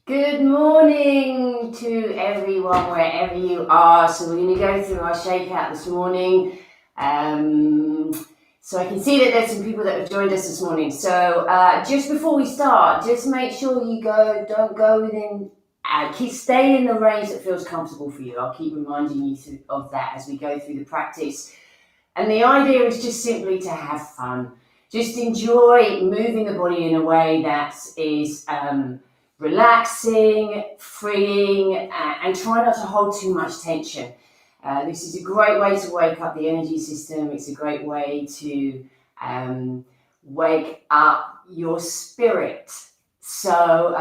Good morning to everyone, wherever you are. So we're going to go through our shakeout this morning. So I can see that there's some people that have joined us this morning. So just before we start, just make sure you don't go within, stay in the range that feels comfortable for you. I'll keep reminding you of that as we go through the practice. And the idea is just simply to have fun. Just enjoy moving the body in a way that is relaxing, freeing, and try not to hold too much tension. This is a great way to wake up the energy system. It's a great way to wake up your spirit. So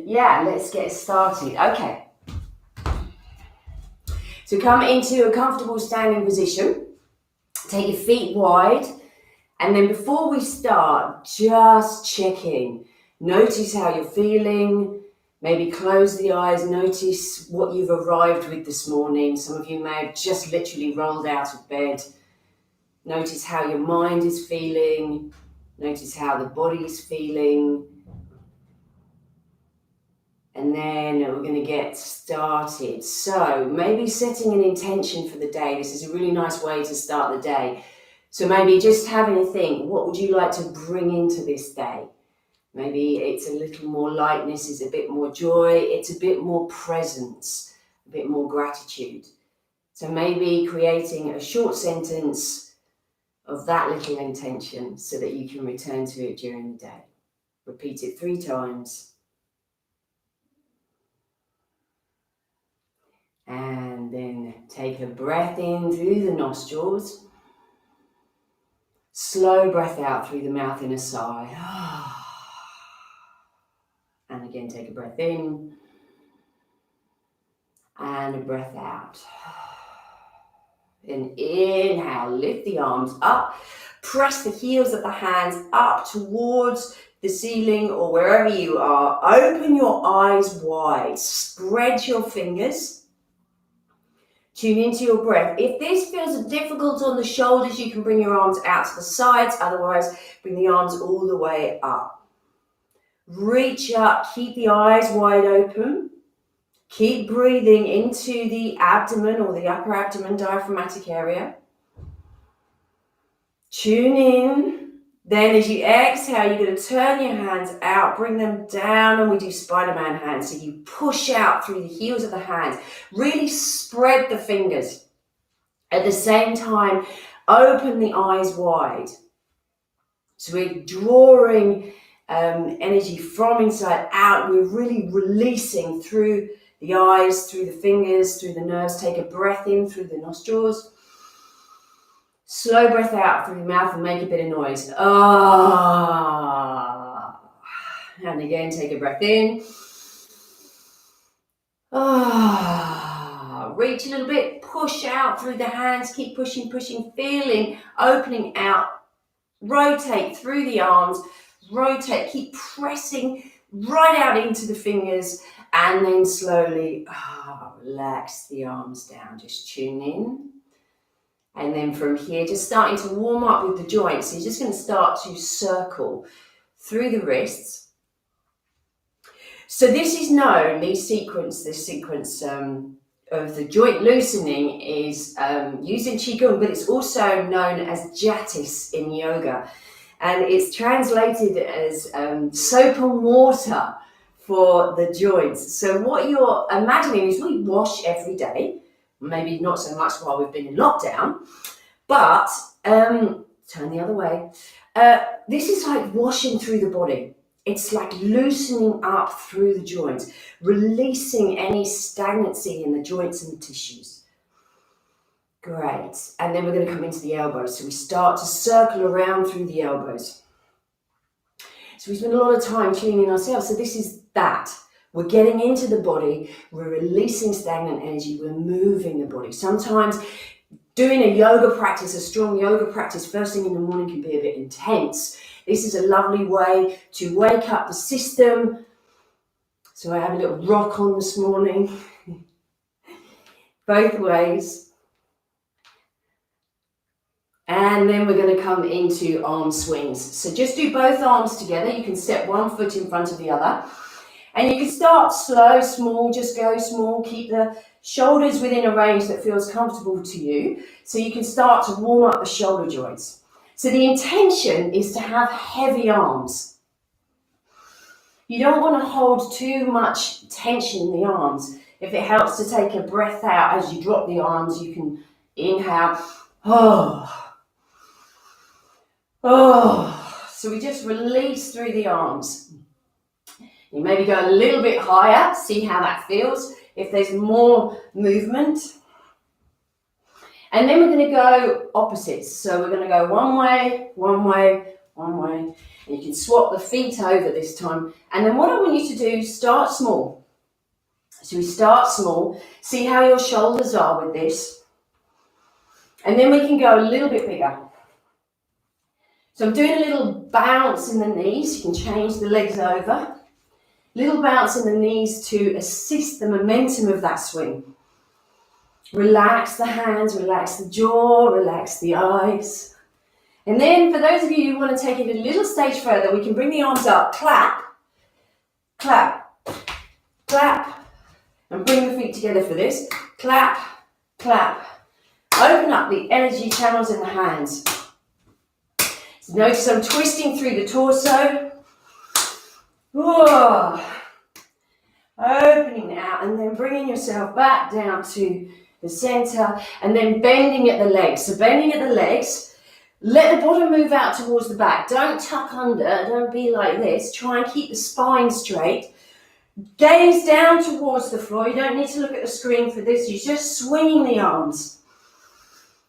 let's get started. Okay. So come into a comfortable standing position. Take your feet wide. And then before we start, just check in. Notice how you're feeling. Maybe close the eyes. Notice what you've arrived with this morning. Some of you may have just literally rolled out of bed. Notice how your mind is feeling. Notice how the body is feeling. And then we're going to get started. So maybe setting an intention for the day. This is a really nice way to start the day. So maybe just having a think, what would you like to bring into this day? Maybe it's a little more lightness, it's a bit more joy, it's a bit more presence, a bit more gratitude. So maybe creating a short sentence of that little intention so that you can return to it during the day. Repeat it 3 times. And then take a breath in through the nostrils. Slow breath out through the mouth in a sigh. And again, take a breath in. And a breath out. And inhale, lift the arms up. Press the heels of the hands up towards the ceiling or wherever you are. Open your eyes wide. Spread your fingers. Tune into your breath. If this feels difficult on the shoulders, you can bring your arms out to the sides. Otherwise, bring the arms all the way up. Reach up. Keep the eyes wide open. Keep breathing into the abdomen or the upper abdomen diaphragmatic area. Tune in. Then as you exhale, you're going to turn your hands out, bring them down, and we do Spider-Man hands. So you push out through the heels of the hands. Really spread the fingers. At the same time, open the eyes wide. So we're drawing energy from inside out. We're really releasing through the eyes, through the fingers, through the nerves. Take a breath in through the nostrils. Slow breath out through the mouth and make a bit of noise. Ah. And again, take a breath in. Ah. Reach a little bit, push out through the hands, keep pushing, feeling, opening out. Rotate through the arms, rotate, keep pressing right out into the fingers, and then slowly relax the arms down. Just tune in. And then from here, just starting to warm up with the joints. So you're just going to start to circle through the wrists. So this is known, this sequence of the joint loosening is used in Qigong, but it's also known as Jatis in yoga. And it's translated as soap and water for the joints. So what you're imagining is we wash every day. Maybe not so much while we've been in lockdown, but turn the other way. This is like washing through the body. It's like loosening up through the joints, releasing any stagnancy in the joints and the tissues. Great. And then we're going to come into the elbows. So we start to circle around through the elbows. So we spend a lot of time tuning in ourselves. So this is that. We're getting into the body, we're releasing stagnant energy, we're moving the body. Sometimes doing a yoga practice, a strong yoga practice, first thing in the morning can be a bit intense. This is a lovely way to wake up the system. So I have a little rock on this morning, both ways. And then we're going to come into arm swings. So just do both arms together. You can step one foot in front of the other. And you can start slow, small, just go small. Keep the shoulders within a range that feels comfortable to you, so you can start to warm up the shoulder joints. So the intention is to have heavy arms. You don't want to hold too much tension in the arms. If it helps to take a breath out as you drop the arms, you can inhale. So we just release through the arms. You maybe go a little bit higher, see how that feels, if there's more movement. And then we're going to go opposites. So we're going to go one way, one way, one way. And you can swap the feet over this time. And then what I want you to do, start small. So we start small, see how your shoulders are with this. And then we can go a little bit bigger. So I'm doing a little bounce in the knees. You can change the legs over. Little bounce in the knees to assist the momentum of that swing. Relax the hands, relax the jaw, relax the eyes. And then for those of you who want to take it a little stage further, we can bring the arms up, clap, clap, clap, and bring the feet together for this. Clap, clap. Open up the energy channels in the hands. So notice I'm twisting through the torso. Opening out and then bringing yourself back down to the center and then bending at the legs. So bending at the legs, let the bottom move out towards the back. Don't tuck under, don't be like this. Try and keep the spine straight. Gaze down towards the floor. You don't need to look at the screen for this. You're just swinging the arms.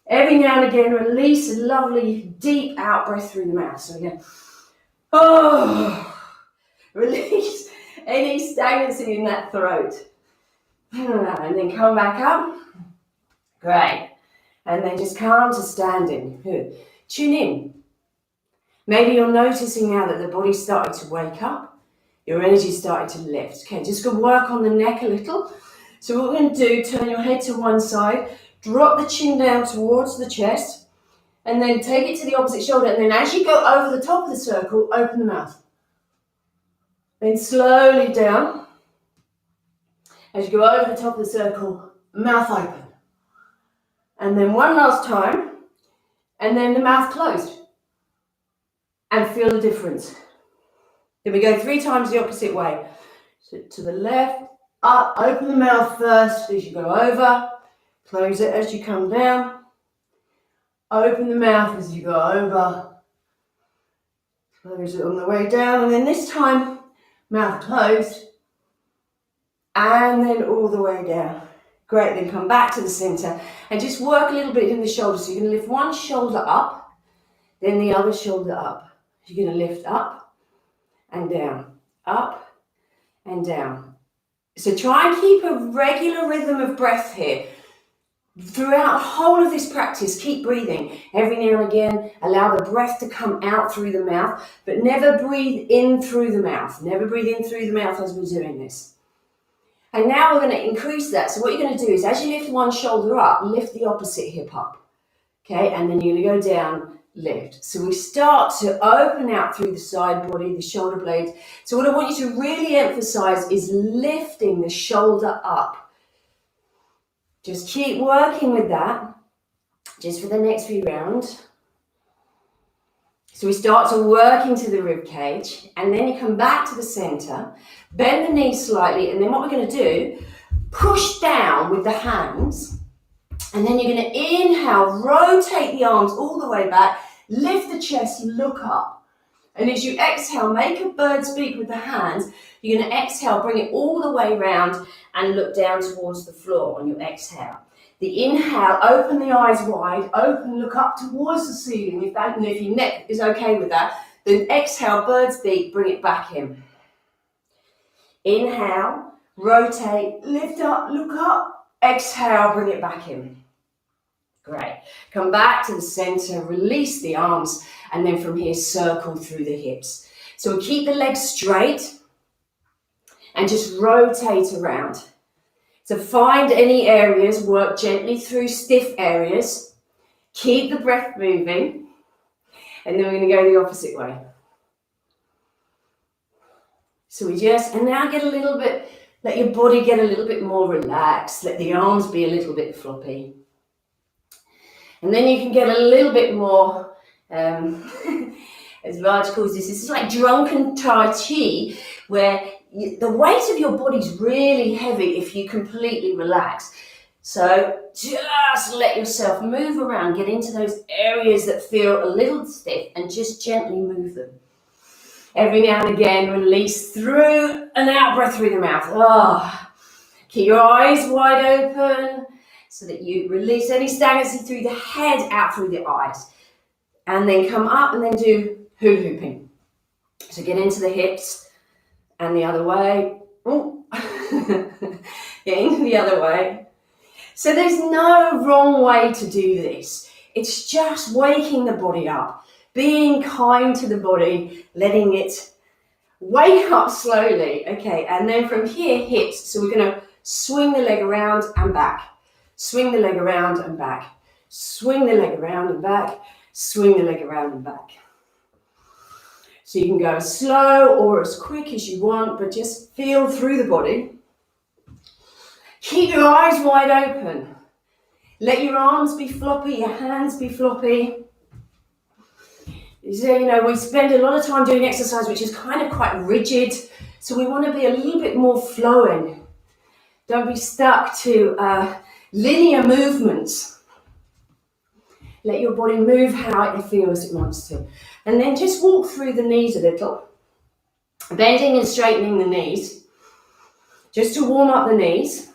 Every now and again, release a lovely deep out breath through the mouth. So again, release any stagnancy in that throat. And then come back up. Great. And then just come to standing. Good. Tune in. Maybe you're noticing now that the body's starting to wake up. Your energy's starting to lift. Okay, just go work on the neck a little. So what we're going to do, turn your head to one side, drop the chin down towards the chest, and then take it to the opposite shoulder. And then as you go over the top of the circle, open the mouth. Then slowly down. As you go over the top of the circle, mouth open. And then one last time, and then the mouth closed. And feel the difference. Then we go 3 times the opposite way. So to the left, up, open the mouth first as you go over. Close it as you come down. Open the mouth as you go over. Close it on the way down. And then this time, mouth closed. And then all the way down. Great, then come back to the center and just work a little bit in the shoulders. So you're going to lift one shoulder up, then the other shoulder up. You're going to lift up and down, up and down. So try and keep a regular rhythm of breath here. Throughout the whole of this practice, keep breathing. Every now and again, allow the breath to come out through the mouth, but never breathe in through the mouth. Never breathe in through the mouth as we're doing this. And now we're going to increase that. So what you're going to do is as you lift one shoulder up, lift the opposite hip up. Okay, and then you're going to go down, lift. So we start to open out through the side body, the shoulder blades. So what I want you to really emphasize is lifting the shoulder up. Just keep working with that, just for the next few rounds. So we start to work into the rib cage, and then you come back to the center, bend the knees slightly, and then what we're going to do, push down with the hands, and then you're going to inhale, rotate the arms all the way back, lift the chest, look up. And as you exhale, make a bird's beak with the hands. You're going to exhale, bring it all the way around and look down towards the floor on your exhale. The inhale, open the eyes wide, open, look up towards the ceiling. If your neck is okay with that, then exhale, bird's beak, bring it back in. Inhale, rotate, lift up, look up, exhale, bring it back in. Great. Come back to the center, release the arms, and then from here, circle through the hips. So keep the legs straight and just rotate around. So find any areas, work gently through stiff areas, keep the breath moving, and then we're going to go the opposite way. So and now let your body get a little bit more relaxed. Let the arms be a little bit floppy. And then you can get a little bit more, as Raj calls this is like drunken Tai Chi, where the weight of your body's really heavy if you completely relax. So just let yourself move around, get into those areas that feel a little stiff and just gently move them. Every now and again, release through an out breath through the mouth. Oh, keep your eyes wide open so that you release any stagnancy through the head, out through the eyes. And then come up and then do hula hooping. So get into the hips and the other way. Get into the other way. So there's no wrong way to do this. It's just waking the body up. Being kind to the body, letting it wake up slowly. Okay, and then from here, hips. So we're going to swing the leg around and back. Swing the leg around and back. Swing the leg around and back. Swing the leg around and back. So you can go as slow or as quick as you want, but just feel through the body. Keep your eyes wide open. Let your arms be floppy, your hands be floppy. So, we spend a lot of time doing exercise which is kind of quite rigid, so we want to be a little bit more flowing. Don't be stuck to linear movements. Let your body move how it feels it wants to. And then just walk through the knees a little, bending and straightening the knees, just to warm up the knees.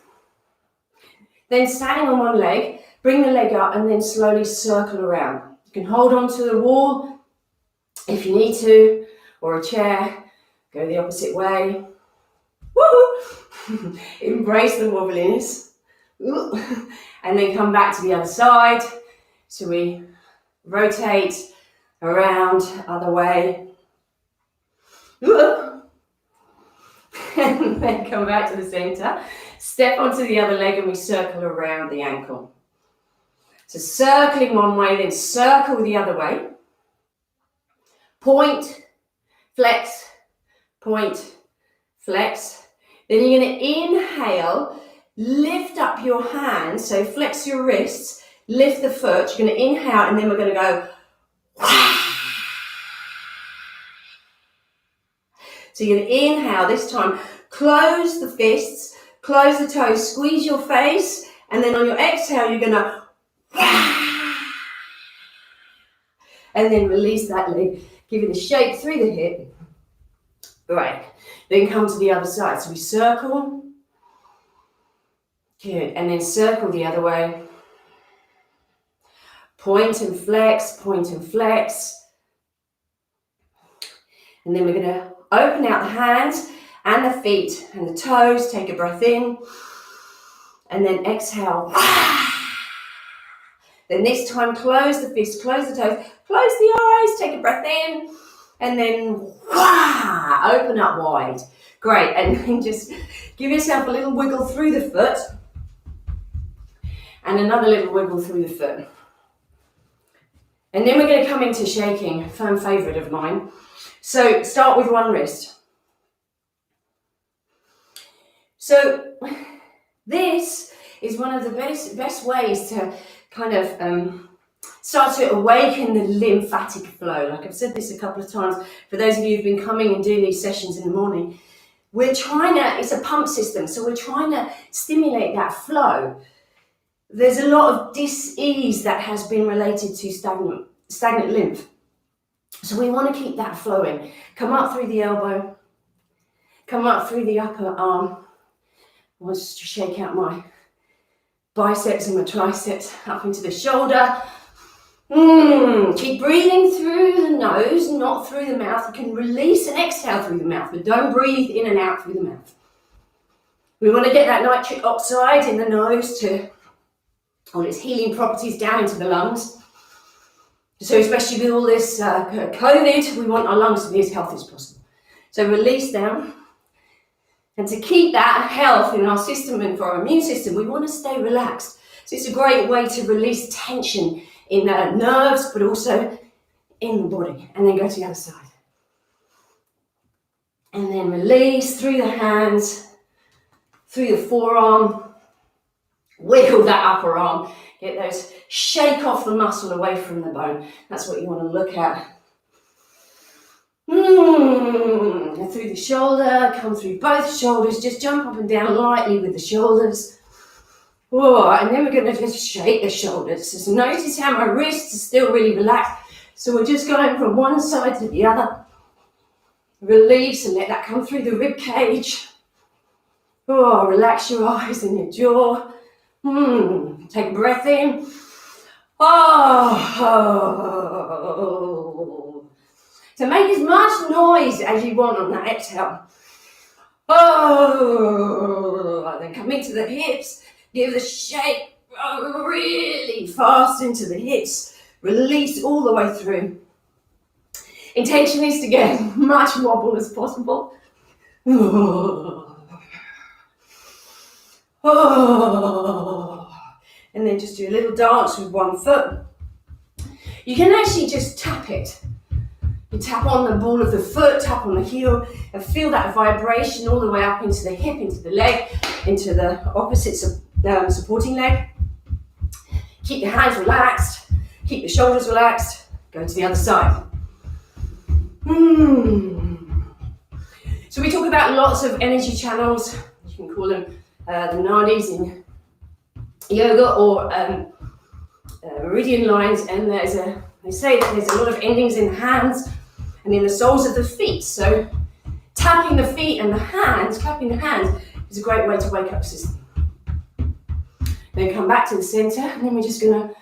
Then standing on one leg, bring the leg up and then slowly circle around. You can hold on to the wall if you need to, or a chair, go the opposite way. Woo! Embrace the wobbliness. And then come back to the other side. So we rotate around, other way. And then come back to the center. Step onto the other leg and we circle around the ankle. So circling one way, then circle the other way. Point, flex, point, flex. Then you're going to inhale, lift up your hands, so flex your wrists, lift the foot. You're going to inhale and then we're going to go. So you're going to inhale this time, close the fists, close the toes, squeeze your face, and then on your exhale you're going to and then release that leg. Give it a shake through the hip. Right. Then come to the other side. So we circle. Good. And then circle the other way. Point and flex, point and flex. And then we're going to open out the hands and the feet and the toes. Take a breath in. And then exhale. Then this time, close the fists, close the toes, close the eyes, take a breath in, and then open up wide. Great, and then just give yourself a little wiggle through the foot, and another little wiggle through the foot. And then we're going to come into shaking, firm favourite of mine. So start with one wrist. So this is one of the best ways to kind of start to awaken the lymphatic flow. Like I've said this a couple of times, for those of you who've been coming and doing these sessions in the morning, it's a pump system, so we're trying to stimulate that flow. There's a lot of dis-ease that has been related to stagnant lymph. So we want to keep that flowing. Come up through the elbow, come up through the upper arm. I want to shake out my biceps and my triceps up into the shoulder. Keep breathing through the nose, not through the mouth. You can release and exhale through the mouth, but don't breathe in and out through the mouth. We want to get that nitric oxide in the nose to all its healing properties down into the lungs. So especially with all this COVID, we want our lungs to be as healthy as possible. So release down. And to keep that health in our system and for our immune system, we want to stay relaxed. So it's a great way to release tension in nerves, but also in the body. And then go to the other side. And then release through the hands, through the forearm. Wiggle that upper arm. Get those, shake off the muscle away from the bone. That's what you want to look at. And through the shoulder, come through both shoulders. Just jump up and down lightly with the shoulders. Whoa, and then we're going to just shake the shoulders. Just notice how my wrists are still really relaxed. So we're just going from one side to the other. Release and let that come through the rib cage. Oh, relax your eyes and your jaw. Take a breath in. Oh. So make as much noise as you want on that exhale. Oh. And then come into the hips. Give the shake really fast into the hips. Release all the way through. Intention is to get as much wobble as possible. And then just do a little dance with one foot. You can actually just tap it. You tap on the ball of the foot, tap on the heel, and feel that vibration all the way up into the hip, into the leg, into the opposite supporting leg. Keep your hands relaxed, keep your shoulders relaxed. Go to the other side. So we talk about lots of energy channels. You can call them the nadis in yoga, or meridian lines, and they say that there's a lot of endings in the hands and in the soles of the feet. So tapping the feet and the hands, clapping the hands, is a great way to wake up the system. Then come back to the center, and then we're just going to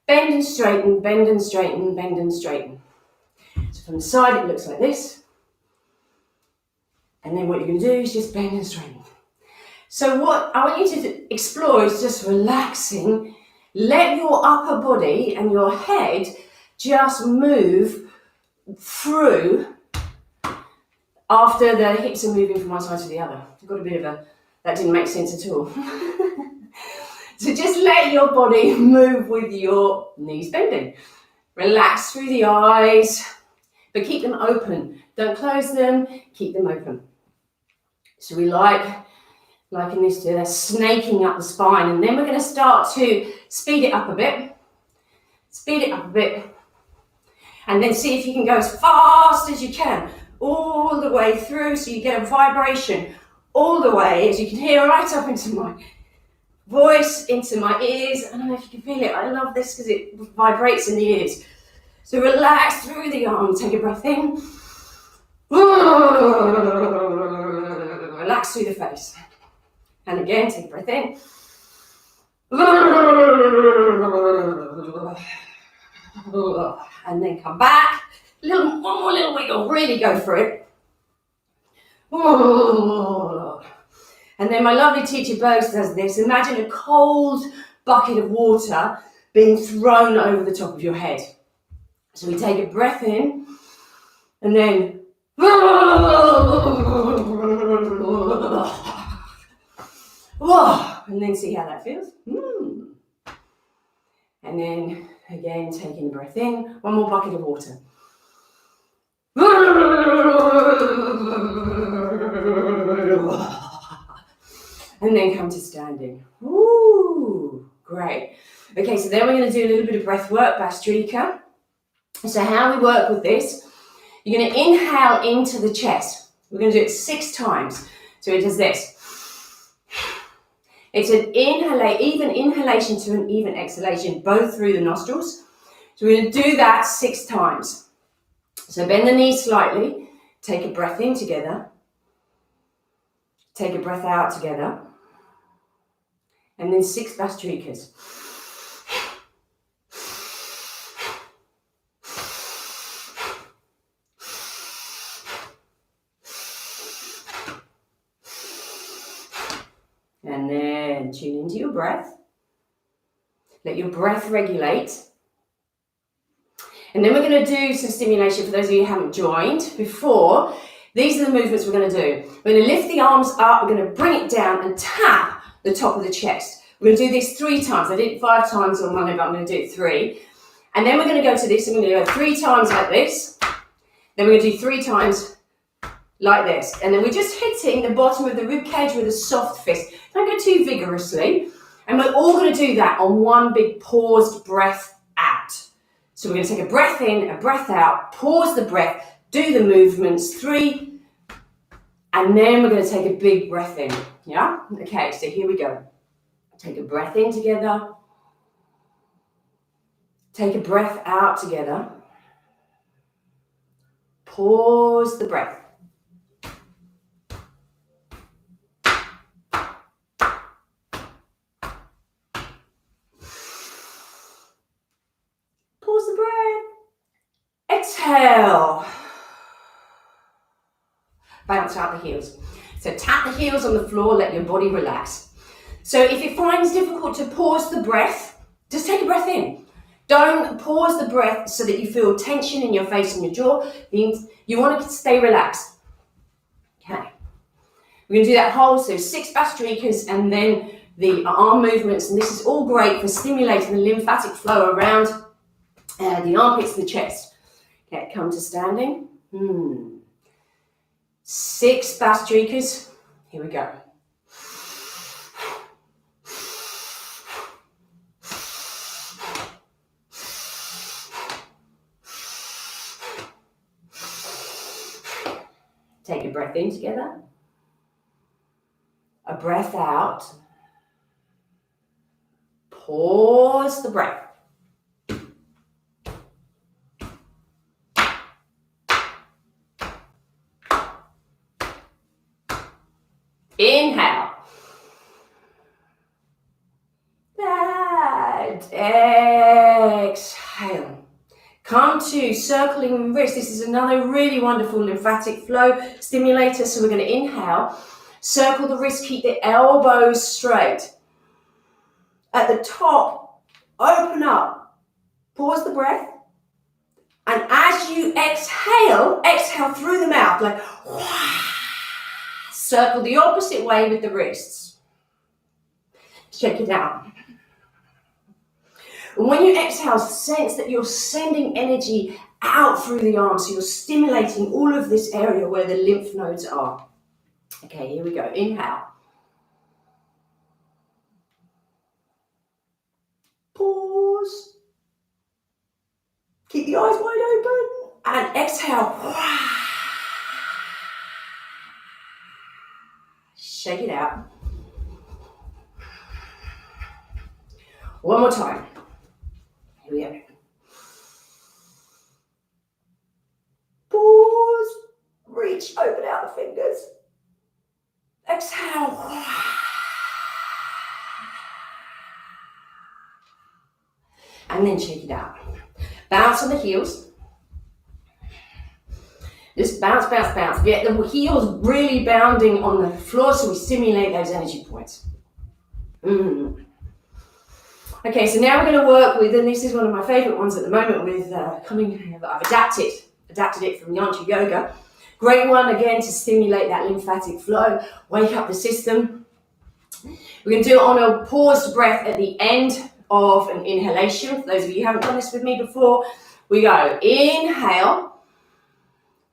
bend and straighten, bend and straighten, bend and straighten. So from the side it looks like this, and then what you're going to do is just bend and straighten. So what I want you to explore is just relaxing. Let your upper body and your head just move through after the hips are moving from one side to the other. I've got a bit of that didn't make sense at all. So just let your body move with your knees bending. Relax through the eyes, but keep them open. Don't close them, keep them open. So we like in this, they're snaking up the spine, and then we're going to start to speed it up a bit. Speed it up a bit. And then see if you can go as fast as you can, all the way through, so you get a vibration all the way, as you can hear, right up into my voice, into my ears. I don't know if you can feel it. I love this because it vibrates in the ears. So relax through the arm. Take a breath in. Relax through the face. And again, take a breath in. And then come back. One more little wiggle. Really go for it. And then my lovely teacher Bose does this. Imagine a cold bucket of water being thrown over the top of your head. So we take a breath in, and then and then see how that feels. And then again, taking a breath in, one more bucket of water. And then come to standing. Ooh, great. Okay, so then we're going to do a little bit of breath work, Bhastrika. So how we work with this, you're going to inhale into the chest. We're going to do it 6 times. So it does this. It's an even inhalation to an even exhalation, both through the nostrils. So we're going to do that 6 times. So bend the knees slightly, take a breath in together, take a breath out together, and then 6 Bhastrikas. And then tune into your breath. Let your breath regulate. And then we're going to do some stimulation for those of you who haven't joined before. These are the movements we're going to do. We're going to lift the arms up, we're going to bring it down and tap the top of the chest. We're going to do this 3 times. I did it 5 times on Monday, but I'm going to do it 3. And then we're going to go to this, and we're going to go 3 times like this. Then we're going to do 3 times like this. And then we're just hitting the bottom of the rib cage with a soft fist. Don't go too vigorously. And we're all going to do that on one big paused breath out. So we're going to take a breath in, a breath out, pause the breath, do the movements, 3, and then we're going to take a big breath in. Yeah? Okay, so here we go. Take a breath in together. Take a breath out together. Pause the breath. Pause the breath. Exhale. Bounce out the heels. So tap the heels on the floor, let your body relax. So if it finds difficult to pause the breath, just take a breath in. Don't pause the breath so that you feel tension in your face and your jaw. You want to stay relaxed. Okay. We're going to do that whole, so 6 Bhastrikars and then the arm movements. And this is all great for stimulating the lymphatic flow around the armpits and the chest. Okay, come to standing. 6 Bhastrikars. Here we go. Take a breath in together. A breath out. Pause the breath. Inhale. And exhale. Come to circling wrist. This is another really wonderful lymphatic flow stimulator. So we're going to inhale, circle the wrist, keep the elbows straight. At the top, open up, pause the breath. And as you exhale, exhale through the mouth, like circle the opposite way with the wrists. Check it out. And when you exhale, sense that you're sending energy out through the arms. So you're stimulating all of this area where the lymph nodes are. Okay, here we go. Inhale. Pause. Keep the eyes wide open. And exhale. Shake it out. One more time. Here we go. Pause. Reach, open out the fingers. Exhale. And then shake it out. Bounce on the heels. Just bounce, bounce, bounce. Get the heels really bounding on the floor so we stimulate those energy points. Okay, so now we're going to work with, and this is one of my favorite ones at the moment with I've adapted it from Yantra Yoga. Great one, again, to stimulate that lymphatic flow, wake up the system. We're going to do it on a paused breath at the end of an inhalation. For those of you who haven't done this with me before, we go inhale.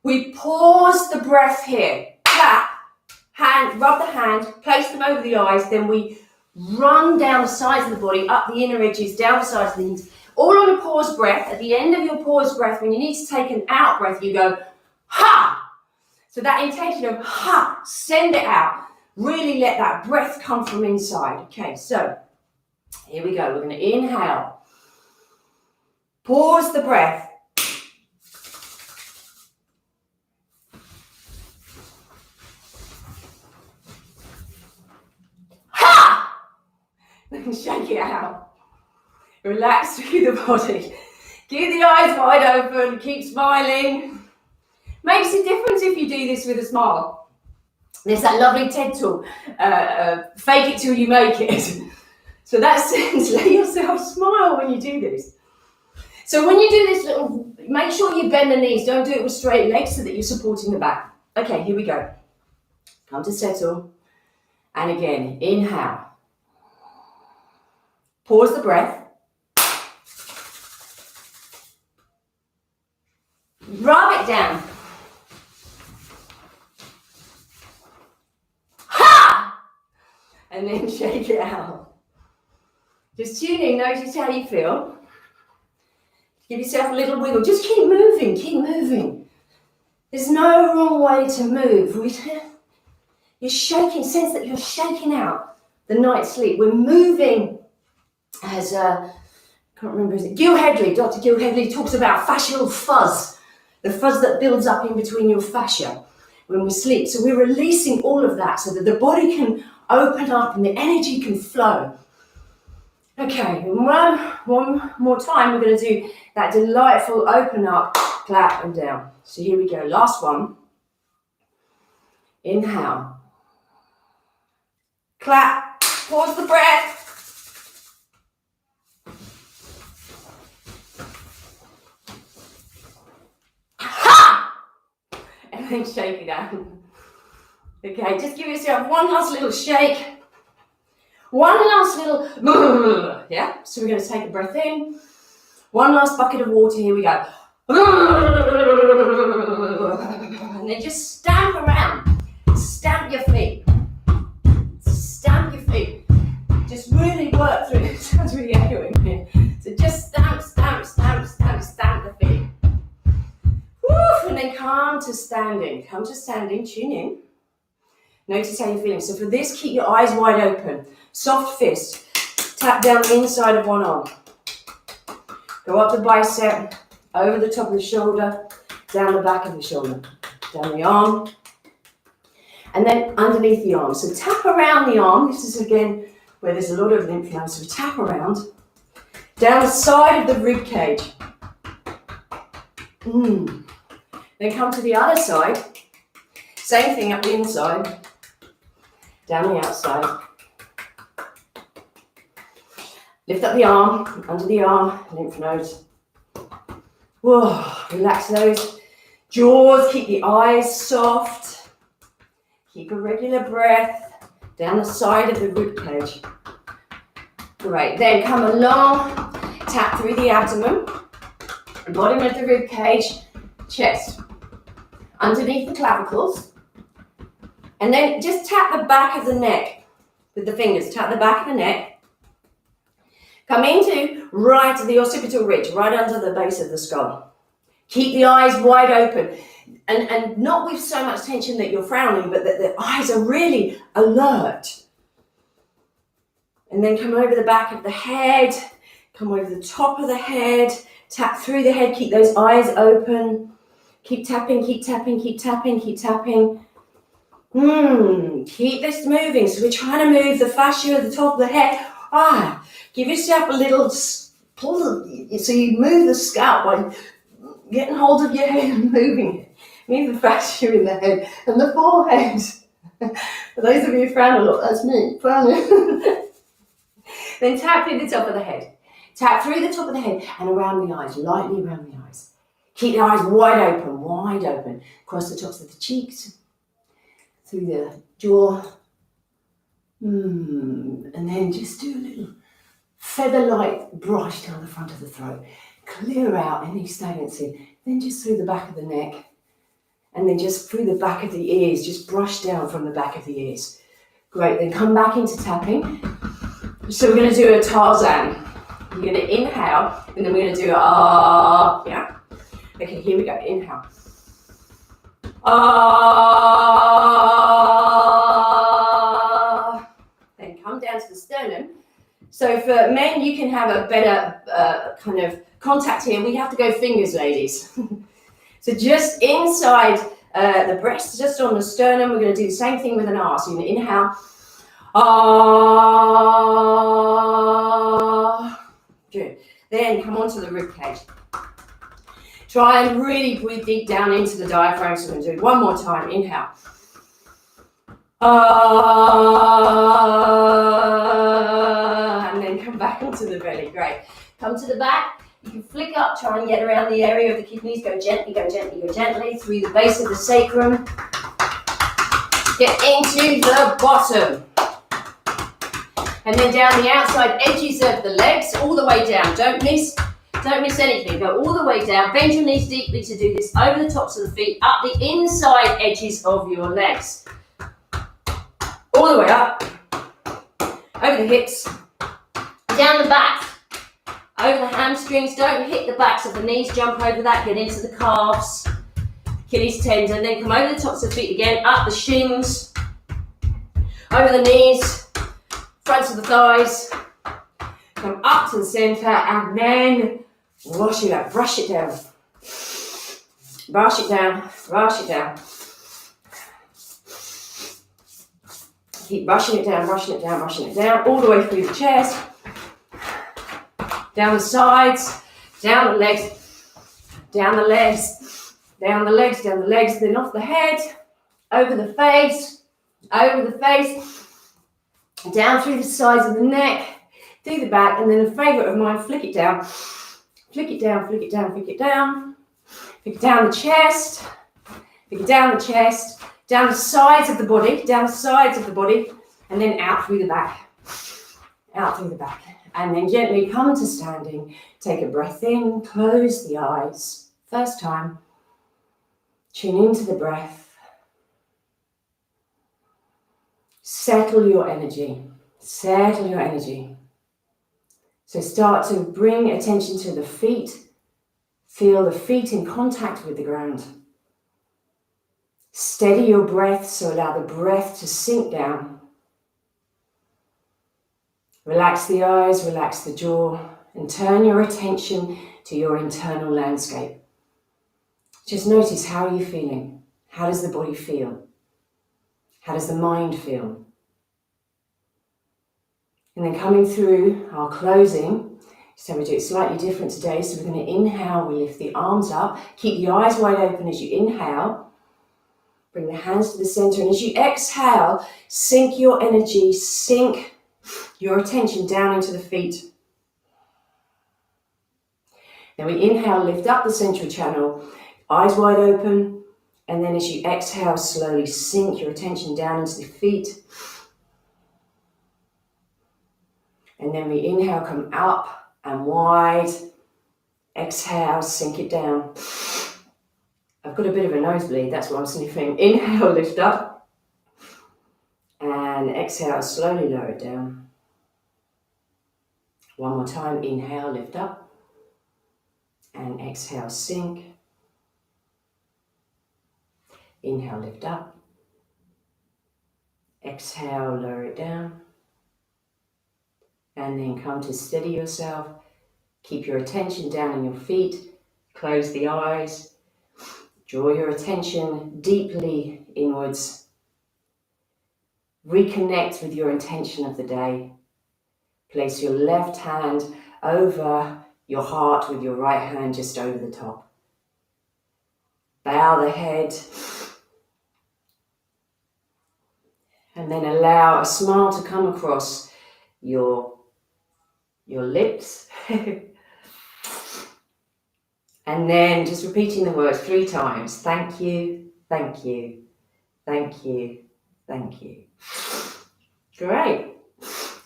We pause the breath here. Clap, hand, rub the hand, place them over the eyes, then we run down the sides of the body, up the inner edges, down the sides of the knees, all on a paused breath. At the end of your paused breath, when you need to take an out breath, you go, ha! So that intention of ha, send it out. Really let that breath come from inside. Okay, so here we go. We're going to inhale. Pause the breath. Then shake it out. Relax through the body. Keep the eyes wide open. Keep smiling. Makes a difference if you do this with a smile. There's that lovely TED talk, fake it till you make it. So that sense, let yourself smile when you do this. So when you do this, make sure you bend the knees. Don't do it with straight legs so that you're supporting the back. Okay, here we go. Come to settle. And again, inhale. Pause the breath. Rub it down. and then shake it out. Just tune in, notice how you feel. Give yourself a little wiggle. Just keep moving, keep moving. There's no wrong way to move. You're shaking, sense that you're shaking out the night's sleep. We're moving as, I can't remember, is it Gil Hedley? Dr. Gil Hedley talks about fascial fuzz, the fuzz that builds up in between your fascia when we sleep. So we're releasing all of that so that the body can open up and the energy can flow. Okay, and one more time, we're going to do that delightful open up, clap and down. So here we go, last one. Inhale. Clap, pause the breath. Ha! And then shake it out. Okay, just give yourself one last little shake. One last little, yeah? So we're going to take a breath in. One last bucket of water, here we go. And then just stamp around. Stamp your feet. Stamp your feet. Just really work through it. It sounds really echoing here. So just stamp, stamp, stamp, stamp, stamp the feet. Woo! And then come to standing. Come to standing, tune in. Notice how you're feeling. So for this, keep your eyes wide open. Soft fist. Tap down the inside of one arm. Go up the bicep, over the top of the shoulder, down the back of the shoulder, down the arm, and then underneath the arm. So tap around the arm. This is again where there's a lot of lymph nodes. So tap around, down the side of the rib cage. Then come to the other side. Same thing up the inside, down the outside. Lift up the arm, under the arm, lymph nodes. Whoa, relax those jaws, keep the eyes soft. Keep a regular breath down the side of the rib cage. Great, then come along, tap through the abdomen, bottom of the rib cage, chest, underneath the clavicles. And then just tap the back of the neck with the fingers, tap the back of the neck. Come into right the occipital ridge, right under the base of the skull. Keep the eyes wide open and not with so much tension that you're frowning, but that the eyes are really alert. And then come over the back of the head, come over the top of the head, tap through the head, keep those eyes open. Keep tapping, keep tapping, keep tapping, keep tapping. Keep this moving. So we're trying to move the fascia at the top of the head. Give yourself a little pull, so you move the scalp by getting hold of your head and moving it. Move the fascia in the head and the forehead. For those of you who frown a lot, that's me, frowning. Then tap through the top of the head. Tap through the top of the head and around the eyes, lightly around the eyes. Keep the eyes wide open. Across the tops of the cheeks, through the jaw. And then just do a little feather-like brush down the front of the throat. Clear out any stagnancy. Then just through the back of the neck. And then just through the back of the ears. Just brush down from the back of the ears. Great, then come back into tapping. So we're going to do a Tarzan. You're going to inhale, and then we're going to do a yeah? Okay, here we go. Inhale. Then come down to the sternum. So for men, you can have a better kind of contact here. We have to go fingers, ladies. So just inside the breast, just on the sternum, we're going to do the same thing with an R. So you're going to inhale. Good. Then come onto the rib cage. Try and really breathe deep down into the diaphragm. So we're going to do it one more time. Inhale. And then come back onto the belly. Great. Come to the back. You can flick up, try and get around the area of the kidneys. Go gently, go gently, go gently through the base of the sacrum. Get into the bottom. And then down the outside edges of the legs, all the way down. Don't miss anything. Go all the way down. Bend your knees deeply to do this. Over the tops of the feet, up the inside edges of your legs. All the way up. over the hips, down the back, over the hamstrings. Don't hit the backs of the knees, jump over that, get into the calves, Achilles tendon, then come over the tops of the feet again, up the shins, over the knees, fronts of the thighs, come up to the centre, and then wash it up, brush it down. Brush it down, brush it down. Keep brushing it down, brushing it down, brushing it down, all the way through the chest, down the sides, down the legs, down the legs, down the legs, down the legs, then off the head, over the face, down through the sides of the neck, through the back, and then a favourite of mine, flick it down, flick it down, flick it down, flick it down, flick it down the chest, flick it down the chest, down the sides of the body, down the sides of the body, and then out through the back, out through the back. And then gently come to standing, take a breath in, close the eyes. First time, tune into the breath. Settle your energy, settle your energy. So start to bring attention to the feet. Feel the feet in contact with the ground. Steady your breath, so allow the breath to sink down. Relax the eyes, relax the jaw, and turn your attention to your internal landscape. Just notice, how are you feeling? How does the body feel? How does the mind feel? And then coming through our closing, so we do it slightly different today. So we're going to inhale, we lift the arms up, keep the eyes wide open as you inhale, bring the hands to the center, and as you exhale, sink your energy, sink your attention down into the feet. Then we inhale, lift up the central channel, eyes wide open, and then as you exhale, slowly sink your attention down into the feet. And then we inhale, come up and wide. Exhale, sink it down. I've got a bit of a nosebleed, that's why I'm sniffing. Inhale, lift up. And exhale, slowly lower it down. One more time, inhale, lift up. And exhale, sink. Inhale, lift up. Exhale, lower it down. And then come to steady yourself. Keep your attention down in your feet. Close the eyes. Draw your attention deeply inwards. Reconnect with your intention of the day. Place your left hand over your heart with your right hand just over the top. Bow the head. And then allow a smile to come across your lips. And then just repeating the words 3 times. Thank you, thank you, thank you, thank you. Great.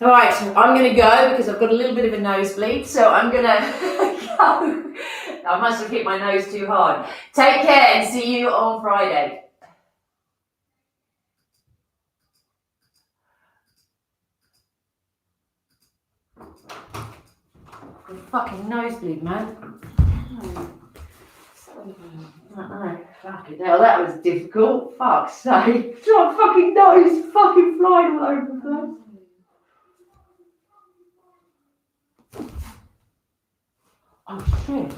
All right, I'm going to go because I've got a little bit of a nosebleed. So I'm going to go. I must have hit my nose too hard. Take care and see you on Friday. Got a fucking nosebleed, man. Fucking hell, that was difficult. Fuck's sake. My fucking nose fucking flying all over the place. Oh shit.